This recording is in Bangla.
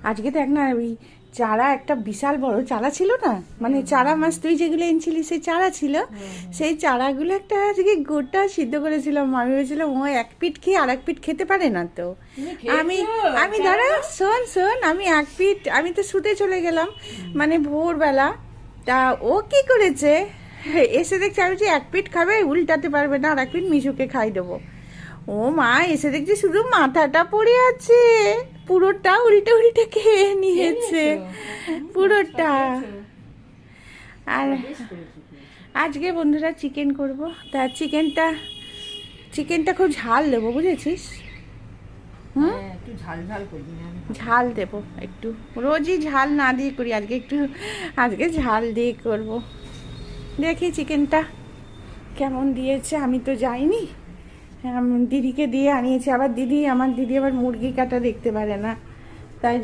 আজকে দেখ না ওই চারা একটা বিশাল বড় চারা ছিল না, মানে চারা মাছ তুই যেগুলো এনেছিলি সেই চারা ছিল, সেই চারাগুলো একটা আজকে গোটা সিদ্ধ করেছিলাম। আমি ভেবেছিলাম ও এক পিঠ খেয়ে আর এক পিঠ খেতে পারে না, তো আমি আমি দাঁড়া শোন শোন, আমি এক পিঠ, আমি তো শুতে চলে গেলাম মানে ভোরবেলা। তা ও কি করেছে, এসে দেখছি আমি যে এক পিঠ খাবে, উল্টাতে পারবে না, আর এক পিঠ মিশুকে খাই দেবো। ও মা, এসে দেখছি শুধু মাথাটা পড়ে আছে, পুরোটা উল্টে উল্টে খেয়ে নিয়েছে পুরোটা। আর আজকে বন্ধুরা চিকেন করব, তা চিকেনটা খুব ঝাল দেবো, বুঝেছিস? একটু ঝাল ঝাল করবি না? ঝাল দেবো একটু, রোজই ঝাল না দিয়ে করি, আজকে ঝাল দিয়ে করব। দেখি চিকেনটা কেমন দিয়েছে, আমি তো যাইনি, দিদিকে দিয়ে আনিয়েছি। আমার দিদি আবার মুরগি কাটা দেখতে পারে না।